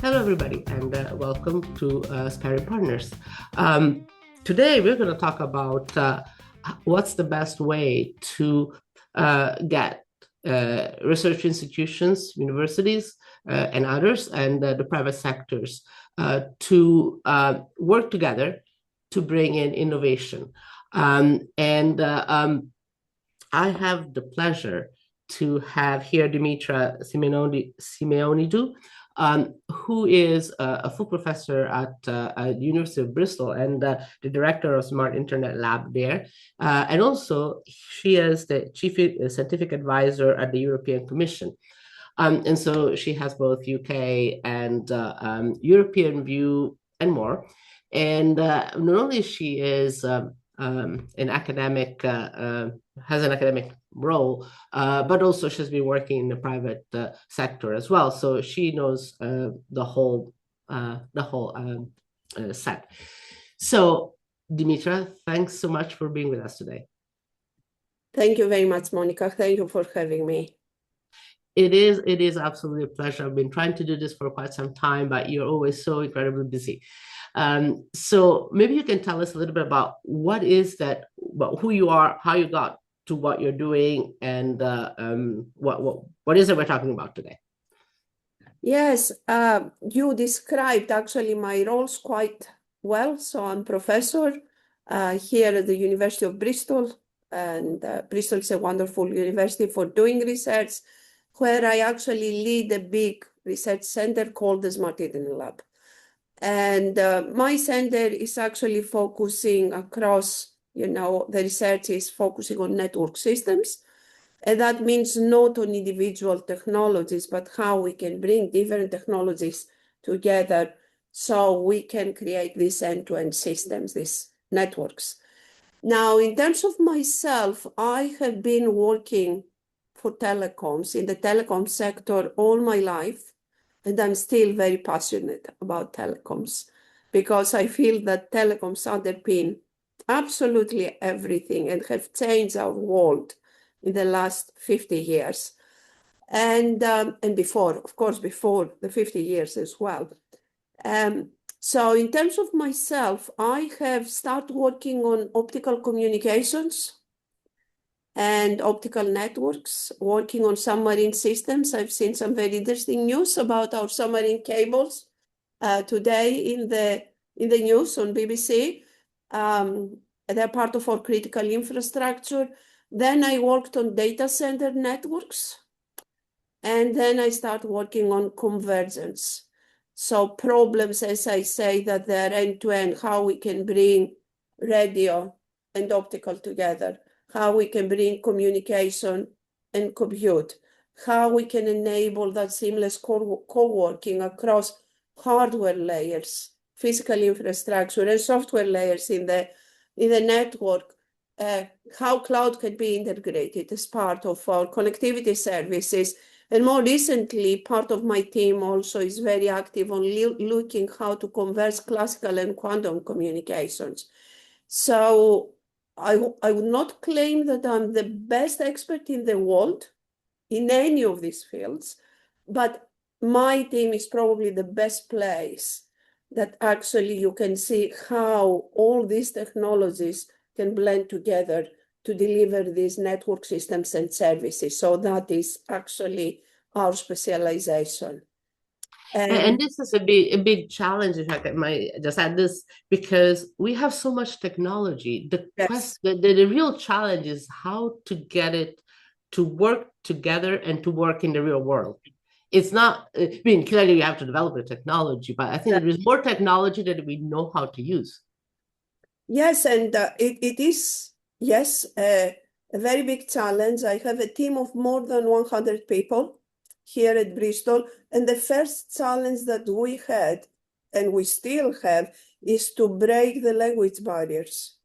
Hello, everybody, and welcome to Sparring Partners. Today, we're going to talk about what's the best way to get research institutions, universities, and others, and the private sectors to work together to bring in innovation. I have the pleasure to have here Dimitra Simeonidou, who is a full professor at the University of Bristol and the director of Smart Internet Lab there. And also, she is the chief scientific advisor at the European Commission. And so she has both UK and European view and more. And not only she is an academic, has an academic role, but also she's been working in the private sector as well. So she knows the whole set. So, Dimitra, thanks so much for being with us today. Thank you very much, Monica. Thank you for having me. It is absolutely a pleasure. I've been trying to do this for quite some time, but you're always so incredibly busy. So maybe you can tell us a little bit about what is that, about who you are, how you got to what you're doing, and what is it we're talking about today? Yes, you described actually my roles quite well. So I'm professor here at the University of Bristol, and Bristol is a wonderful university for doing research, where I actually lead a big research center called the Smart Internet Lab. And my center is actually focusing across, the research is focusing on network systems. And that means not on individual technologies, but how we can bring different technologies together so we can create these end-to-end systems, these networks. Now, in terms of myself, I have been working for telecoms in the telecom sector all my life. And I'm still very passionate about telecoms because I feel that telecoms underpin absolutely everything and have changed our world in the last 50 years. And before, of course, before the 50 years as well. So in terms of myself, I have started working on optical communications and optical networks, working on submarine systems. I've seen some very interesting news about our submarine cables today in the news on BBC. They're part of our critical infrastructure. Then I worked on data center networks. And then I started working on convergence. So problems, as I say, that they're end-to-end, how we can bring radio and optical together, how we can bring communication and compute, how we can enable that seamless co-working across hardware layers, physical infrastructure, and software layers in the network, how cloud can be integrated as part of our connectivity services. And more recently, part of my team also is very active on looking how to converge classical and quantum communications. So I would not claim that I'm the best expert in the world in any of these fields, but my team is probably the best place that actually you can see how all these technologies can blend together to deliver these network systems and services. So that is actually our specialization. And this is a big challenge, if I might just add this, because we have so much technology. The real challenge is how to get it to work together and to work in the real world. It's not, I mean, clearly you have to develop the technology, but I think there is more technology that we know how to use. Yes, and it is, yes, a very big challenge. I have a team of more than 100 people here at Bristol. And the first challenge that we had, and we still have, is to break the language barriers.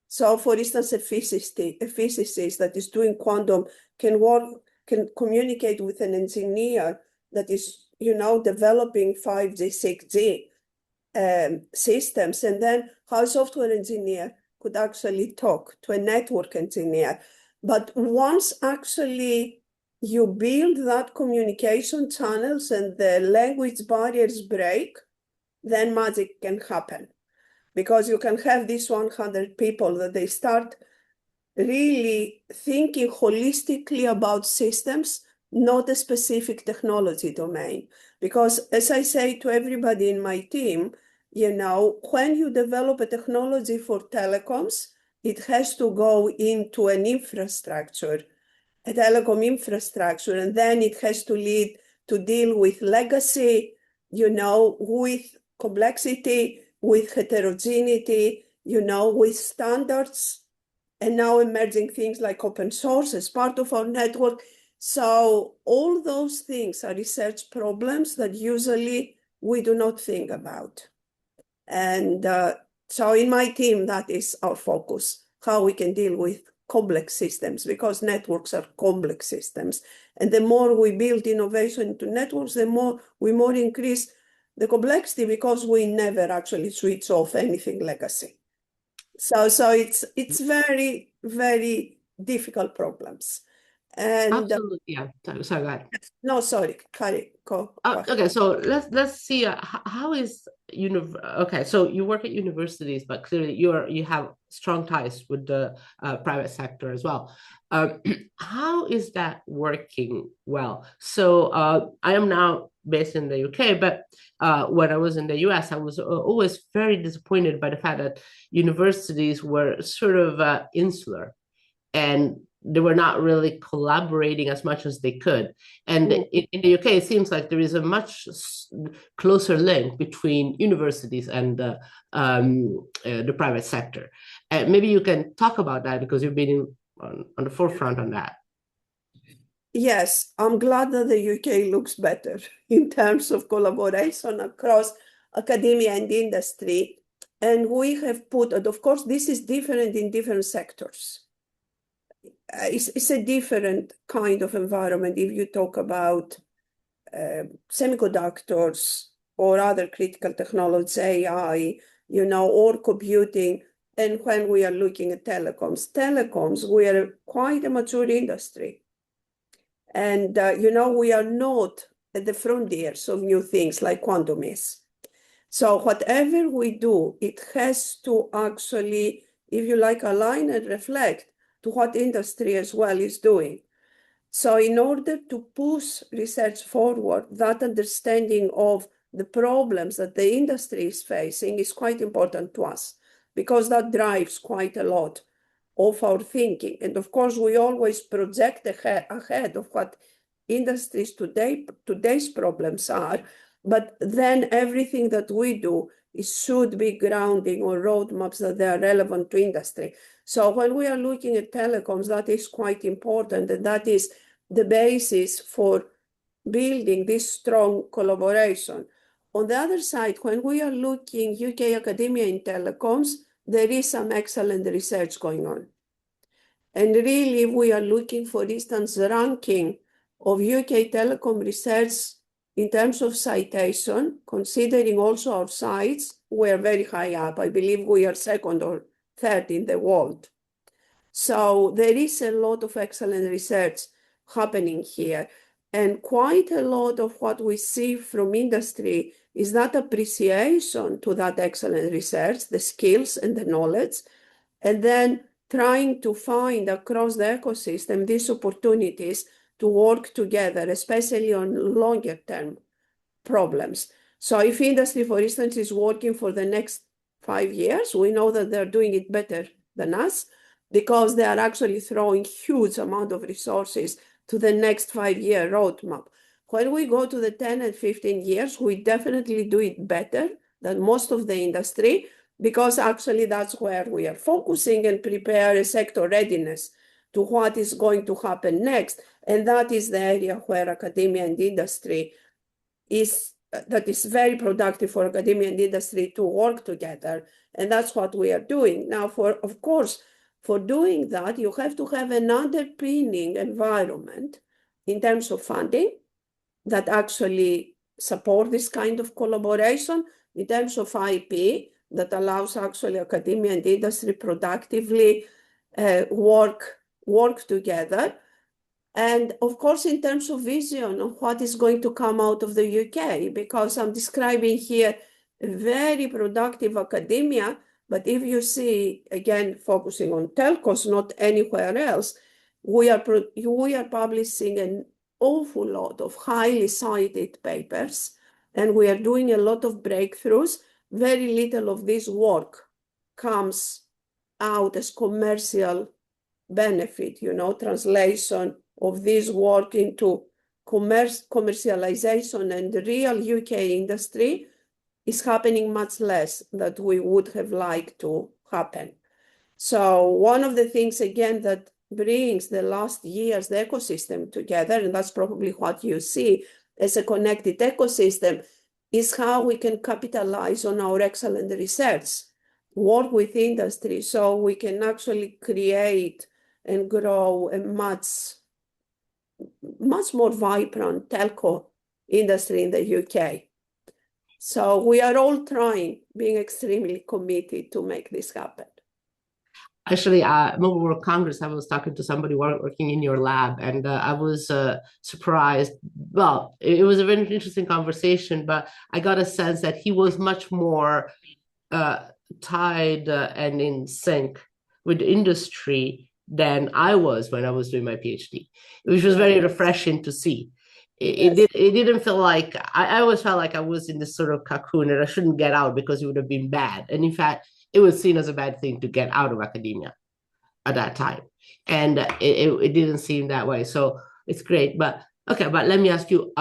So for instance, a physicist that is doing quantum can communicate with an engineer that is, developing 5G, 6G systems. And then how a software engineer could actually talk to a network engineer. But once actually you build that communication channels and the language barriers break, then magic can happen. Because you can have these 100 people that they start really thinking holistically about systems, not a specific technology domain. Because as I say to everybody in my team, when you develop a technology for telecoms, it has to go into an infrastructure, a telecom infrastructure, and then it has to lead to deal with legacy, with complexity, with heterogeneity, with standards, and now emerging things like open source as part of our network. So all those things are research problems that usually we do not think about. And so in my team, that is our focus, how we can deal with complex systems, because networks are complex systems. And the more we build innovation into networks, the more we increase the complexity, because we never actually switch off anything legacy. So it's very, very difficult problems. And Absolutely, yeah. Sorry, go ahead. no, sorry, Kari, go ahead. Okay, so let's see how is okay, so you work at universities, but clearly you have strong ties with the private sector as well. How is that working well? So I am now based in the UK, but when I was in the US, I was always very disappointed by the fact that universities were sort of insular, and they were not really collaborating as much as they could. And in the UK, it seems like there is a much closer link between universities and the private sector. Maybe you can talk about that, because you've been on the forefront on that. Yes, I'm glad that the UK looks better in terms of collaboration across academia and industry. And we have put, and of course, this is different in different sectors. It's a different kind of environment if you talk about semiconductors or other critical technologies, AI, or computing. And when we are looking at telecoms, we are quite a mature industry. And, we are not at the frontiers of new things like quantum is. So whatever we do, it has to actually, if you like, align and reflect to what industry as well is doing. So in order to push research forward, that understanding of the problems that the industry is facing is quite important to us, because that drives quite a lot of our thinking. And of course, we always project ahead of what industries today's problems are, but then everything that we do should be grounding on roadmaps that they are relevant to industry. So when we are looking at telecoms, that is quite important, and that is the basis for building this strong collaboration. On the other side, when we are looking UK academia in telecoms, there is some excellent research going on. And really, we are looking, for instance, the ranking of UK telecom research in terms of citation, considering also our sites, we are very high up. I believe we are second or third in the world. So there is a lot of excellent research happening here. And quite a lot of what we see from industry is that appreciation to that excellent research, the skills and the knowledge, and then trying to find across the ecosystem these opportunities to work together, especially on longer term problems. So if industry, for instance, is working for the next 5 years, we know that they're doing it better than us, because they are actually throwing huge amount of resources to the next 5-year roadmap. When we go to the 10 and 15 years, we definitely do it better than most of the industry, because actually that's where we are focusing and prepare a sector readiness to what is going to happen next. And that is the area where academia and industry that is very productive for academia and industry to work together. And that's what we are doing. Now, of course, for doing that, you have to have an underpinning environment in terms of funding that actually support this kind of collaboration, in terms of IP that allows actually academia and industry productively work together. And of course, in terms of vision of what is going to come out of the UK, because I'm describing here a very productive academia, but if you see, again, focusing on telcos, not anywhere else, we are publishing an awful lot of highly cited papers, and we are doing a lot of breakthroughs. Very little of this work comes out as commercial benefit, translation of this work into commercialization and the real UK industry is happening much less than we would have liked to happen. So one of the things, again, that brings the last year's ecosystem together, and that's probably what you see as a connected ecosystem, is how we can capitalize on our excellent research, work with industry, so we can actually create and grow a much more vibrant telco industry in the UK. So we are all trying, being extremely committed to make this happen. Actually, Mobile World Congress, I was talking to somebody working in your lab, and I was surprised. Well, it was a very interesting conversation, but I got a sense that he was much more uh, tied and in sync with the industry than I was when I was doing my PhD, which was very refreshing to see. It didn't feel like I always felt like I was in this sort of cocoon and I shouldn't get out because it would have been bad. And in fact, it was seen as a bad thing to get out of academia at that time. And it didn't seem that way. So it's great. But okay, but let me ask you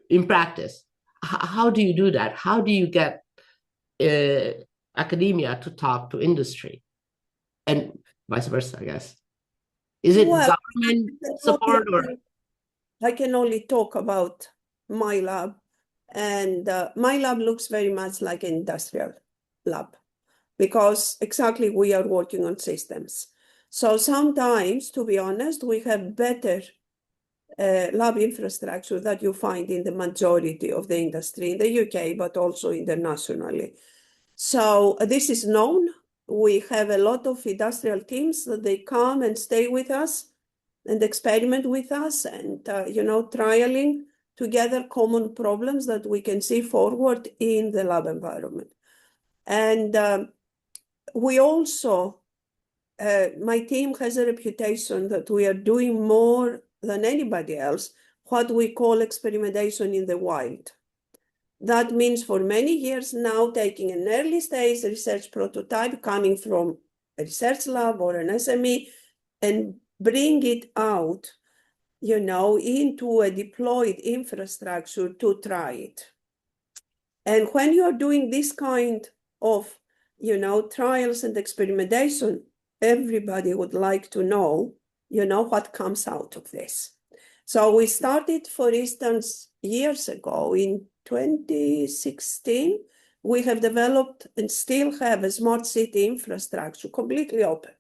in practice, how do you do that? How do you get academia to talk to industry and vice versa, I guess? Is it government support or? I can only talk about my lab, and my lab looks very much like an industrial lab because exactly we are working on systems. So sometimes, to be honest, we have better lab infrastructure that you find in the majority of the industry in the UK, but also internationally. So this is known. We have a lot of industrial teams that they come and stay with us and experiment with us and, trialing together common problems that we can see forward in the lab environment. And we also, my team has a reputation that we are doing more than anybody else, what we call experimentation in the wild. That means for many years now, taking an early stage research prototype coming from a research lab or an SME and bring it out, into a deployed infrastructure to try it. And when you're doing this kind of, trials and experimentation, everybody would like to know, what comes out of this. So we started, for instance, years ago in 2016, we have developed and still have a smart city infrastructure completely open.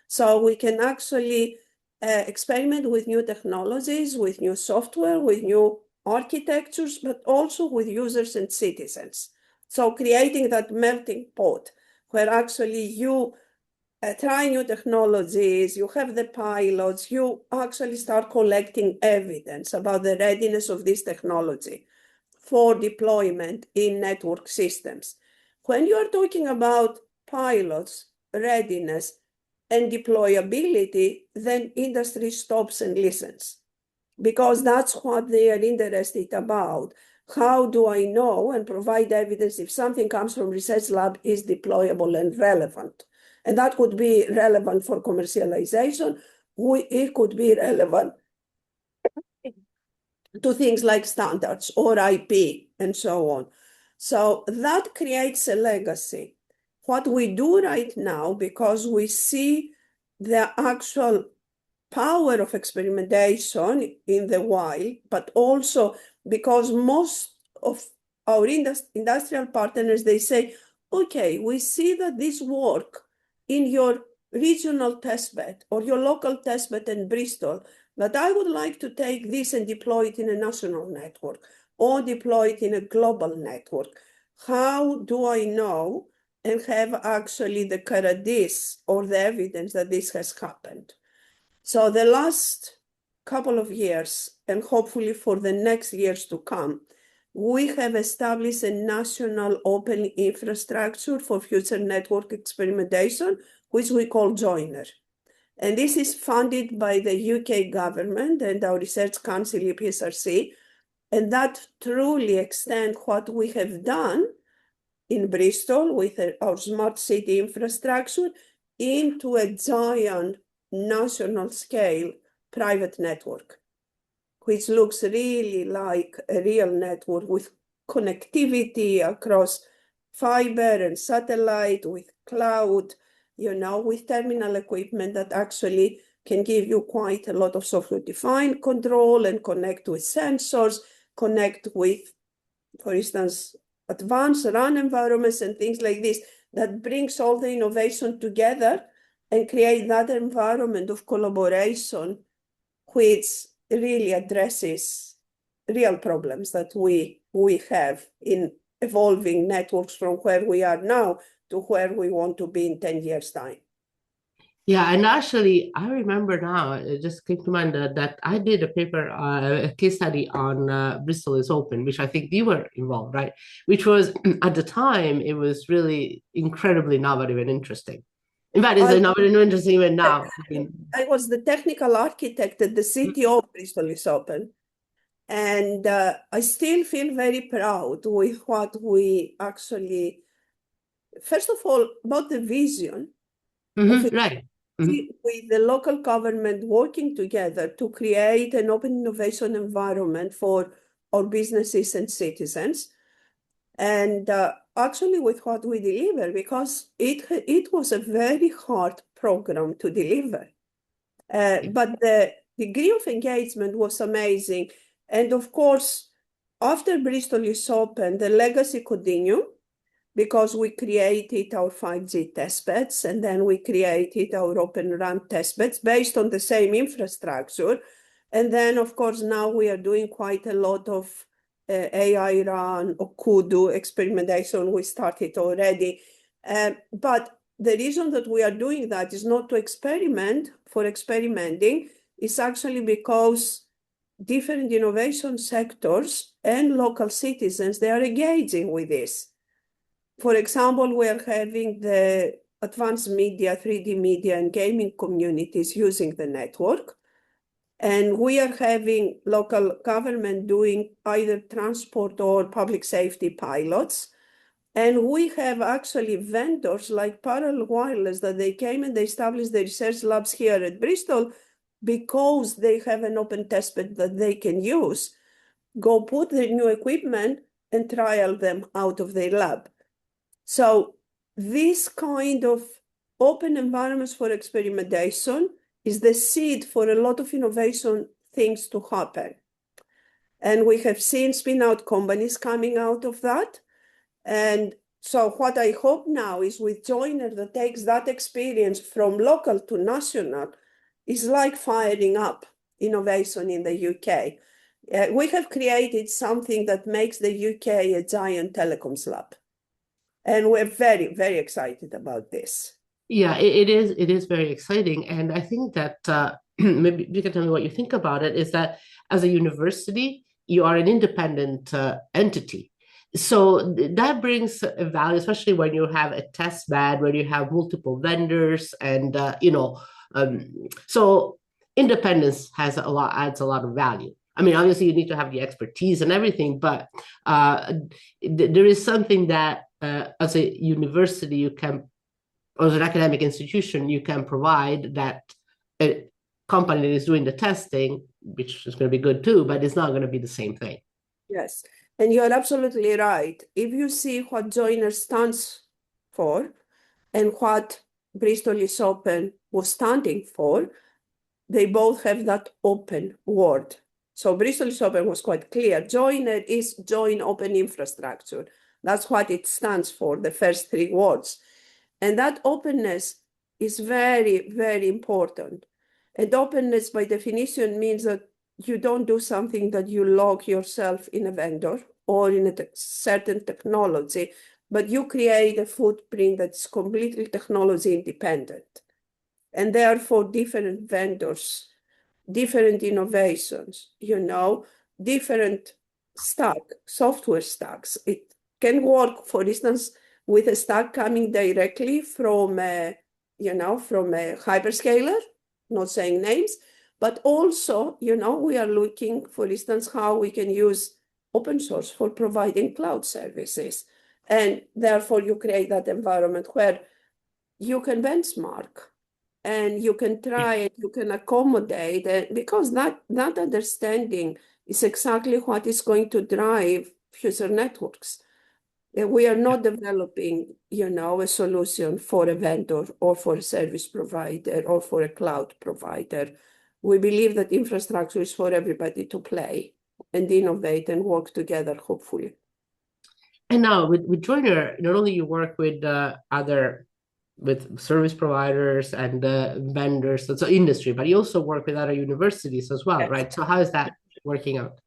So we can actually experiment with new technologies, with new software, with new architectures, but also with users and citizens. So creating that melting pot where actually you try new technologies, you have the pilots, you actually start collecting evidence about the readiness of this technology for deployment in network systems. When you are talking about pilots, readiness, and deployability, then industry stops and listens because that's what they are interested about. How do I know and provide evidence if something comes from research lab is deployable and relevant? And that could be relevant for commercialization. It could be relevant to things like standards or IP and so on. So that creates a legacy. What we do right now, because we see the actual power of experimentation in the wild, but also because most of our industrial partners, they say, okay, we see that this work in your regional testbed or your local testbed in Bristol, but I would like to take this and deploy it in a national network or deploy it in a global network. How do I know and have actually the this or the evidence that this has happened? So the last couple of years, and hopefully for the next years to come, we have established a national open infrastructure for future network experimentation, which we call Joiner. And this is funded by the UK government and our research council, EPSRC, and that truly extends what we have done in Bristol with our smart city infrastructure into a giant national scale private network, which looks really like a real network with connectivity across fiber and satellite, with cloud, with terminal equipment that actually can give you quite a lot of software-defined control and connect with sensors, connect with, for instance, advanced run environments and things like this, that brings all the innovation together and create that environment of collaboration, which really addresses real problems that we have in evolving networks from where we are now to where we want to be in 10 years' time. Yeah, and actually, I remember now, it just came to mind that I did a paper, a case study on Bristol is Open, which I think you were involved, right? Which was, at the time, it was really incredibly innovative and interesting. In fact, it's innovative and interesting even now. I was the technical architect at the CTO of Bristol is Open. And I still feel very proud with what we actually, first of all, about the vision of it, right. with the local government working together to create an open innovation environment for our businesses and citizens. And actually with what we deliver, because it was a very hard program to deliver. But the degree of engagement was amazing. And of course, after Bristol is Open, the legacy continued because we created our 5G testbeds, and then we created our Open RAN testbeds based on the same infrastructure. And then, of course, now we are doing quite a lot of AI RAN or Kudu experimentation. We started already. But the reason that we are doing that is not to experiment for experimenting. It's actually because different innovation sectors and local citizens, they are engaging with this. For example, we are having the advanced media, 3D media and gaming communities using the network. And we are having local government doing either transport or public safety pilots. And we have actually vendors like Parallel Wireless that they came and they established the research labs here at Bristol because they have an open testbed that they can use, go put their new equipment and trial them out of their lab. So this kind of open environments for experimentation is the seed for a lot of innovation things to happen. And we have seen spin-out companies coming out of that. And so what I hope now is with Joiner that takes that experience from local to national is like firing up innovation in the UK. We have created something that makes the UK a giant telecoms lab. And we're very, very excited about this. Yeah, it is very exciting. And I think that maybe you can tell me what you think about it, is that as a university, you are an independent entity. So that brings a value, especially when you have a test bed, where you have multiple vendors, and so independence adds a lot of value. I mean, obviously, you need to have the expertise and everything, but there is something that as a university you can, or as an academic institution, you can provide that a company that is doing the testing, which is going to be good too, but it's not going to be the same thing. Yes. And you're absolutely right. If you see what Joiner stands for and what Bristol is Open was standing for, they both have that open word. So Bristol is Open was quite clear. Joiner is join open infrastructure. That's what it stands for, the first three words. And that openness is very, very important. And openness by definition means that you don't do something that you lock yourself in a vendor or in a certain technology, but you create a footprint that's completely technology independent. And therefore, different vendors different innovations, different software stacks. It can work, for instance, with a stack coming directly from a hyperscaler, not saying names, but also, we are looking, for instance, how we can use open source for providing cloud services. And therefore, you create that environment where you can benchmark and you can try it, you can accommodate it, because that understanding is exactly what is going to drive future networks. We are not developing, a solution for a vendor or for a service provider or for a cloud provider. We believe that infrastructure is for everybody to play and innovate and work together, hopefully. And now with Joiner, not only you work with with service providers and vendors, so industry, but you also work with other universities as well, right? So how is that working out?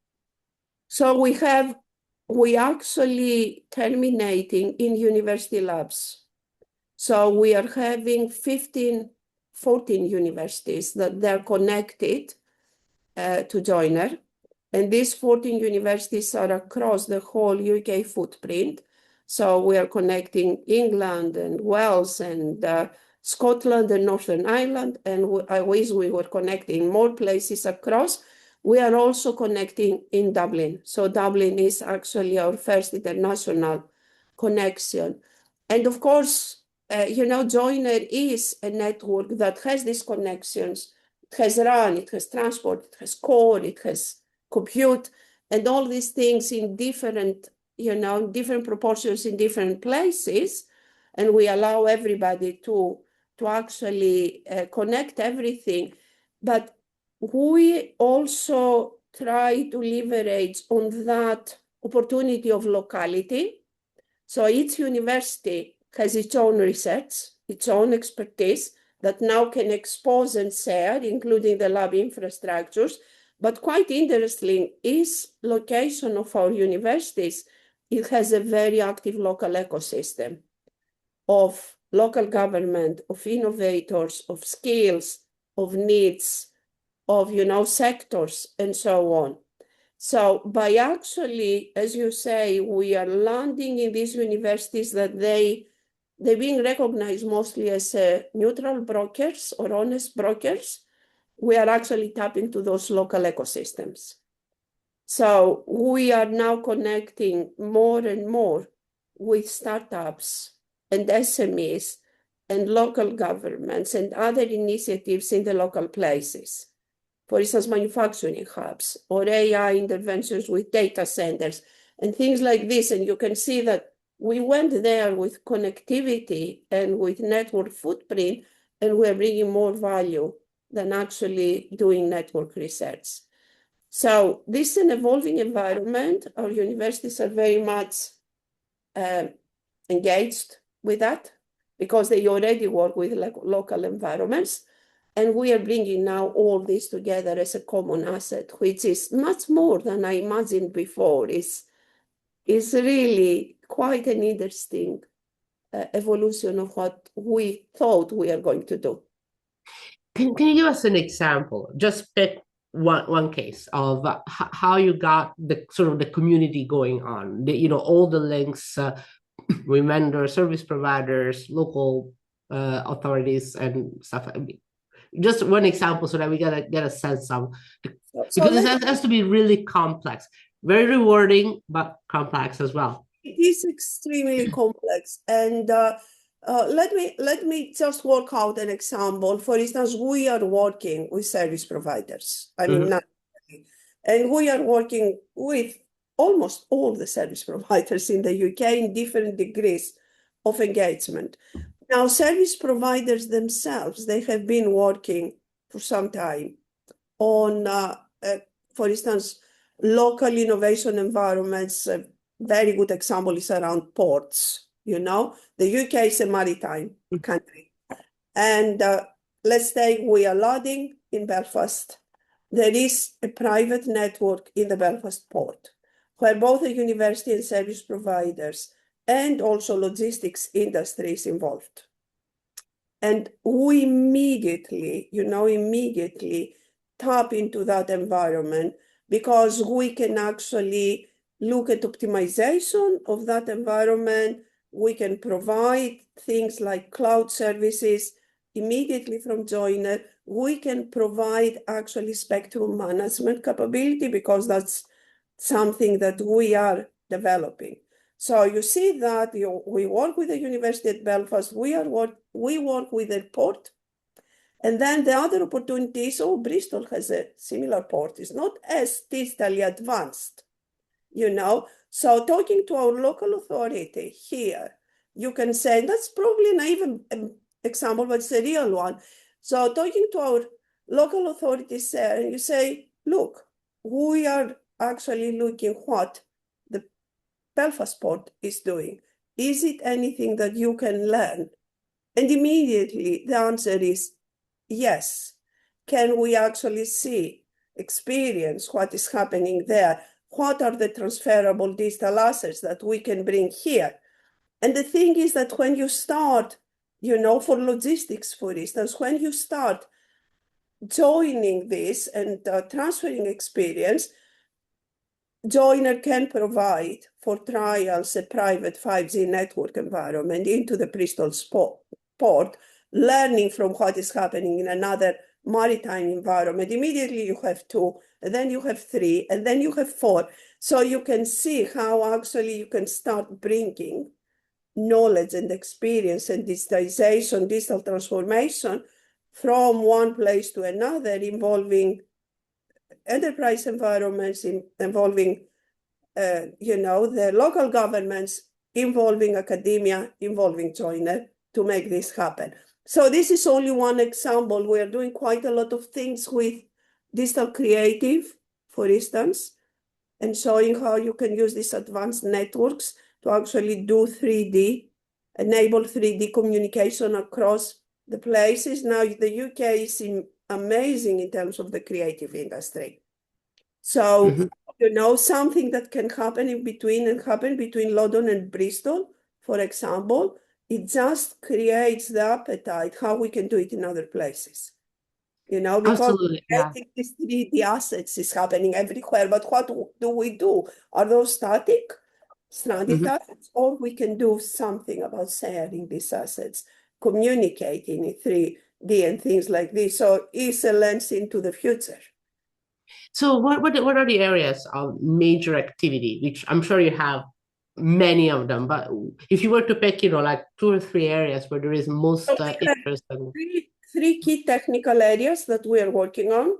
So we actually terminating in university labs. So we are having 14 universities that they're connected to Joiner. And these 14 universities are across the whole UK footprint. So we are connecting England and Wales and Scotland and Northern Ireland. And I wish we were connecting more places across. We are also connecting in Dublin. So Dublin is actually our first international connection. And of course, Joiner is a network that has these connections. It has RAN, it has transport, it has core, it has compute, and all these things in different proportions in different places. And we allow everybody to actually connect everything. But we also try to leverage on that opportunity of locality. So each university has its own research, its own expertise that now can expose and share, including the lab infrastructures. But quite interesting is location of our universities. It has a very active local ecosystem of local government, of innovators, of skills, of needs, of sectors, and so on. So by actually, as you say, we are landing in these universities that they're being recognized mostly as neutral brokers or honest brokers. We are actually tapping to those local ecosystems. So we are now connecting more and more with startups and SMEs and local governments and other initiatives in the local places. For instance, manufacturing hubs or AI interventions with data centers and things like this. And you can see that we went there with connectivity and with network footprint, and we're bringing more value than actually doing network research. So this is an evolving environment. Our universities are very much engaged with that because they already work with local environments. And we are bringing now all this together as a common asset, which is much more than I imagined before. It's really quite an interesting evolution of what we thought we are going to do. Can you give us an example? Just pick one case of how you got the sort of the community going on. All the links with vendors, service providers, local authorities, and stuff. Just one example so that we get a sense of, because it has to be really complex, very rewarding, but complex as well. It is extremely complex, and let me just work out an example. For instance, we are working with service providers. I mean, and we are working with almost all the service providers in the UK in different degrees of engagement. Now, service providers themselves, they have been working for some time on, for instance, local innovation environments. A very good example is around ports. The UK is a maritime country. And let's say we are loading in Belfast. There is a private network in the Belfast port where both the university and service providers and also logistics industry is involved. And we immediately tap into that environment because we can actually look at optimization of that environment. We can provide things like cloud services immediately from Joiner. We can provide actually spectrum management capability because that's something that we are developing. So you see that we work with the University at Belfast, we work with the port, and then the other opportunities, Bristol has a similar port, it's not as digitally advanced, you know. So talking to our local authority here, you can say, that's probably not even an example, but it's a real one. So talking to our local authorities there, and you say, look, we are actually looking what the Belfast port is doing. Is it anything that you can learn? And immediately the answer is yes. Can we actually see, experience what is happening there? What are the transferable digital assets that we can bring here? And the thing is that when you start, you know, for logistics, for instance, when you start joining this and transferring experience, Joiner can provide for trials a private 5G network environment into the Bristol port, learning from what is happening in another maritime environment. Immediately you have 2, and then you have 3, and then you have 4. So you can see how actually you can start bringing knowledge and experience and digitization, digital transformation from one place to another, involving enterprise environments, involving you know, the local governments, involving academia, involving Joiner to make this happen. So this is only one example. We are doing quite a lot of things with digital creative, for instance, and showing how you can use these advanced networks to actually do 3D, enable 3D communication across the places. Now, the UK is amazing in terms of the creative industry. So, you know, something that can happen in between and happen between London and Bristol, for example, it just creates the appetite how we can do it in other places. You know, because Absolutely, I yeah. think these 3D assets is happening everywhere, but what do we do? Are those static, stranded assets, or we can do something about sharing these assets, communicating in 3D and things like this? So it's a lens into the future. So what are the areas of major activity, which I'm sure you have many of them, but if you were to pick, you know, like 2 or 3 areas where there is most So we have interest and three key technical areas that we are working on.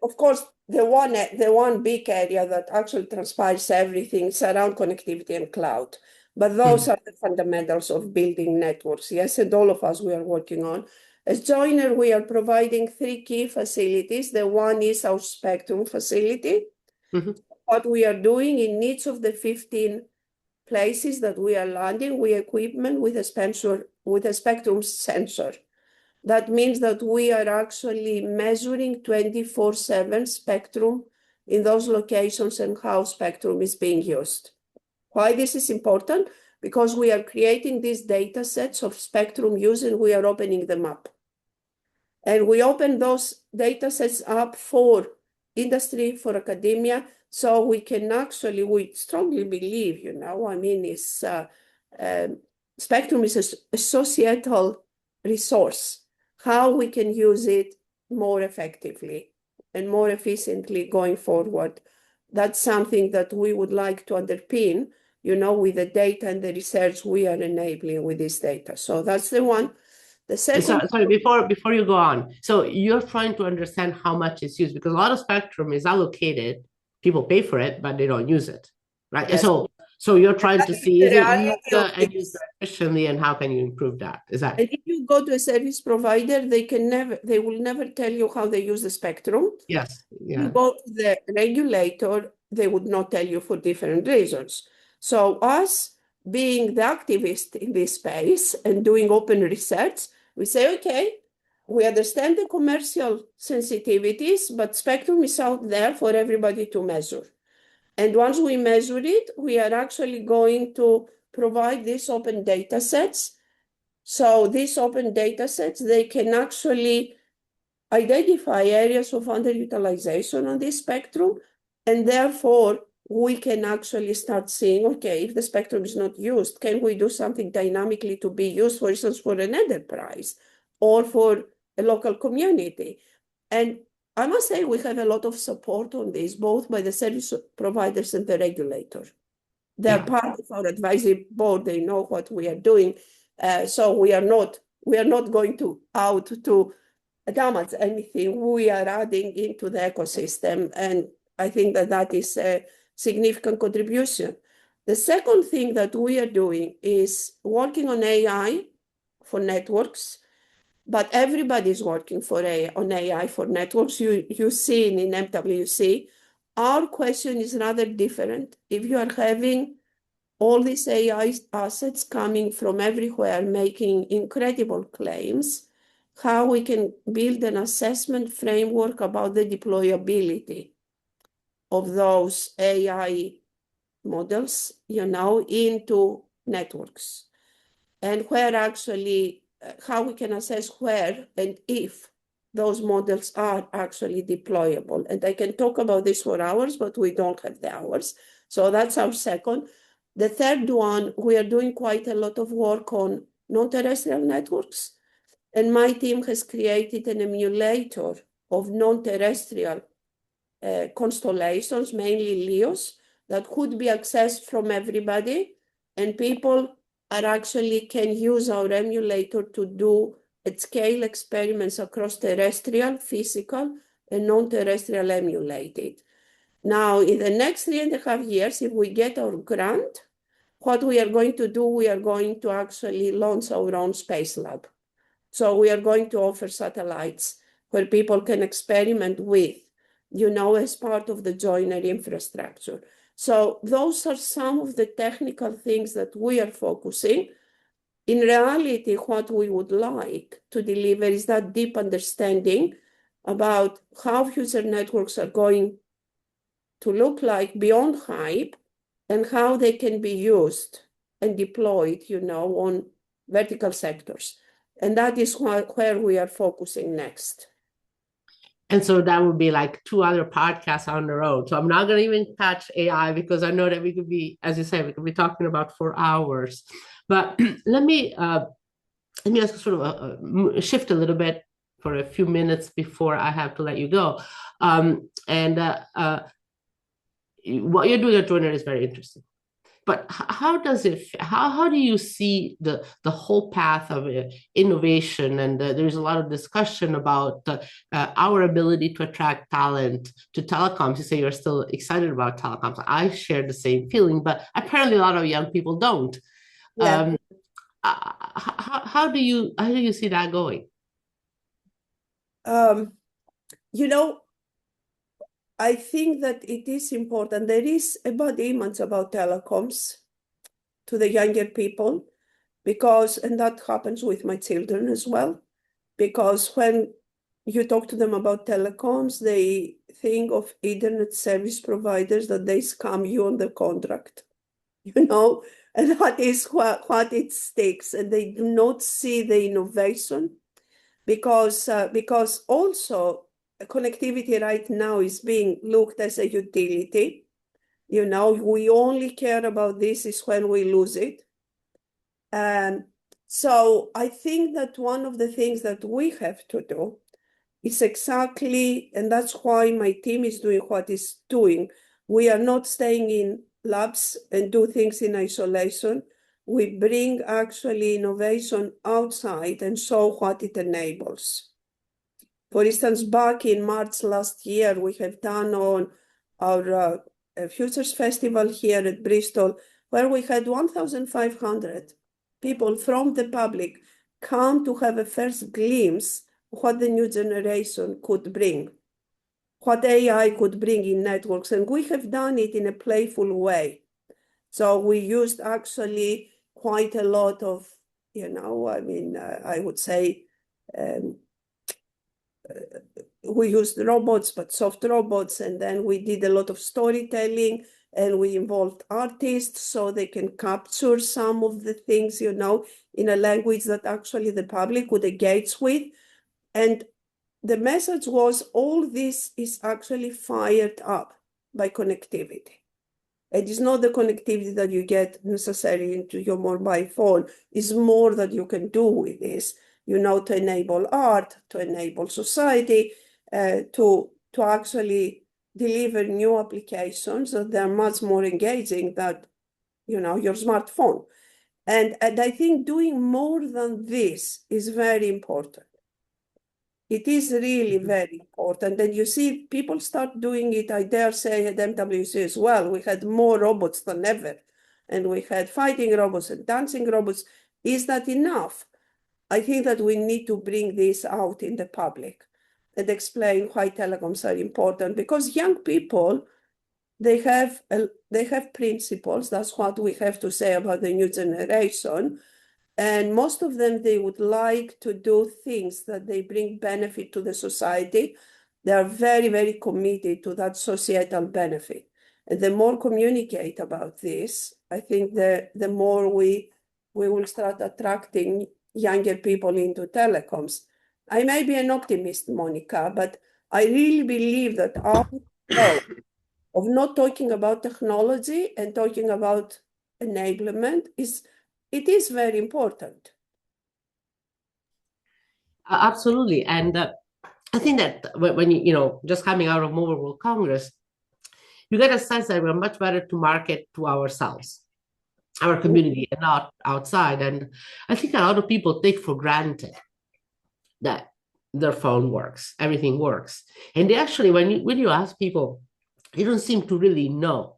Of course, the one big area that actually transpires everything is around connectivity and cloud. But those are the fundamentals of building networks. Yes, and all of us we are working on. As Joiner, we are providing 3 key facilities. The one is our spectrum facility. What we are doing in each of the 15 places that we are landing, we equipment with a spectrum sensor. That means that we are actually measuring 24/7 spectrum in those locations and how spectrum is being used. Why this is important? Because we are creating these data sets of spectrum use and we are opening them up. And we open those data sets up for industry, for academia, so we can actually, we strongly believe, you know, I mean, spectrum is a societal resource. How we can use it more effectively and more efficiently going forward. That's something that we would like to underpin, you know, with the data and the research we are enabling with this data. So that's the one. The second. sorry, before you go on, so you're trying to understand how much is used because a lot of spectrum is allocated, people pay for it, but they don't use it, right? Yes. So you're trying to see The is it used reality of and this. used efficiently, and how can you improve that? Is that? And if you go to a service provider, they will never tell you how they use the spectrum. Yes, You yeah. go to the regulator, they would not tell you for different reasons. So us being the activist in this space and doing open research, we say, okay, we understand the commercial sensitivities, but spectrum is out there for everybody to measure. And once we measure it, we are actually going to provide these open data sets. So these open data sets, they can actually identify areas of underutilization on this spectrum, and therefore we can actually start seeing, okay, if the spectrum is not used, can we do something dynamically to be used, for instance, for an enterprise or for a local community? And I must say we have a lot of support on this, both by the service providers and the regulator. They're part of our advisory board. They know what we are doing. So we are not going to damage anything. We are adding into the ecosystem, and I think that is a significant contribution. The second thing that we are doing is working on AI for networks, but everybody is working on AI for networks. You see in MWC, our question is rather different. If you are having all these AI assets coming from everywhere, making incredible claims, how we can build an assessment framework about the deployability of those AI models, into networks, and where actually, how we can assess where and if those models are actually deployable. And I can talk about this for hours, but we don't have the hours. So that's our second. The third one, we are doing quite a lot of work on non-terrestrial networks. And my team has created an emulator of non-terrestrial constellations, mainly LEOs, that could be accessed from everybody. And people are actually can use our emulator to do at scale experiments across terrestrial, physical, and non-terrestrial emulated. Now, in the next 3.5 years, if we get our grant, what we are going to do, we are going to actually launch our own space lab. So we are going to offer satellites where people can experiment with, as part of the joiner infrastructure. So those are some of the technical things that we are focusing. In reality, what we would like to deliver is that deep understanding about how future networks are going to look like beyond hype and how they can be used and deployed, on vertical sectors. And that is where we are focusing next. And so that would be like 2 other podcasts on their own. So I'm not going to even touch AI because I know that we could be, as you said, we could be talking about for hours. But let me ask sort of a shift a little bit for a few minutes before I have to let you go. What you're doing at Joiner is very interesting. But how do you see the whole path of innovation? And there's a lot of discussion about our ability to attract talent to telecoms. You say you're still excited about telecoms. I share the same feeling, but apparently a lot of young people don't. Yeah. How do you see that going? I think that it is important. There is a bad image about telecoms to the younger people and that happens with my children as well, because when you talk to them about telecoms, they think of internet service providers that they scam you on the contract, and that is what it sticks, and they do not see the innovation because also connectivity right now is being looked as a utility. We only care about this is when we lose it. So I think that one of the things that we have to do is exactly, and that's why my team is doing what it's doing. We are not staying in labs and do things in isolation. We bring actually innovation outside and show what it enables. For instance, back in March last year, we have done on our Futures Festival here at Bristol, where we had 1,500 people from the public come to have a first glimpse of what the new generation could bring, what AI could bring in networks. And we have done it in a playful way. So we used actually quite a lot of, I would say, we used robots, but soft robots, and then we did a lot of storytelling, and we involved artists so they can capture some of the things, in a language that actually the public would engage with. And the message was all this is actually fired up by connectivity. It is not the connectivity that you get necessarily into your mobile phone. It's more that you can do with this, to enable art, to enable society, to actually deliver new applications that are much more engaging than, your smartphone. And I think doing more than this is very important. It is really very important. And you see, people start doing it, I dare say, at MWC as well. We had more robots than ever. And we had fighting robots and dancing robots. Is that enough? I think that we need to bring this out in the public and explain why telecoms are important. Because young people, they have principles. That's what we have to say about the new generation. And most of them, they would like to do things that they bring benefit to the society. They are very, very committed to that societal benefit. And the more communicate about this, I think the more we will start attracting younger people into telecoms. I may be an optimist, Monica, but I really believe that our goal of not talking about technology and talking about enablement it is very important. Absolutely. And I think that when you just coming out of Mobile World Congress, you get a sense that we're much better to market to ourselves, our community, and not outside. And I think a lot of people take for granted that their phone works, everything works. And they actually, when you ask people, they don't seem to really know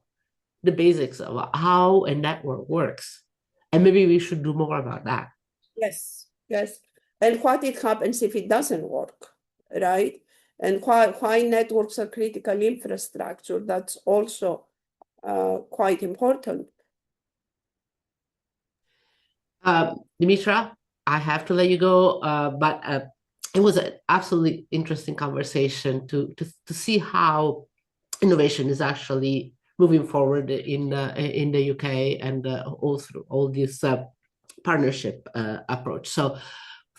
the basics of how a network works. And maybe we should do more about that. Yes, yes. And what it happens if it doesn't work, right? And why networks are critical infrastructure, that's also quite important. Dimitra, I have to let you go, but it was an absolutely interesting conversation to see how innovation is actually moving forward in the UK and all through all this partnership approach. So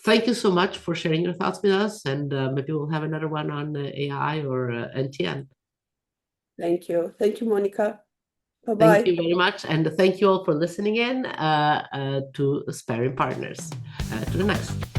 thank you so much for sharing your thoughts with us, and maybe we'll have another one on AI or NTN. Thank you. Thank you, Monica. Bye-bye. Thank you very much. And thank you all for listening in to Sparing Partners. To the next.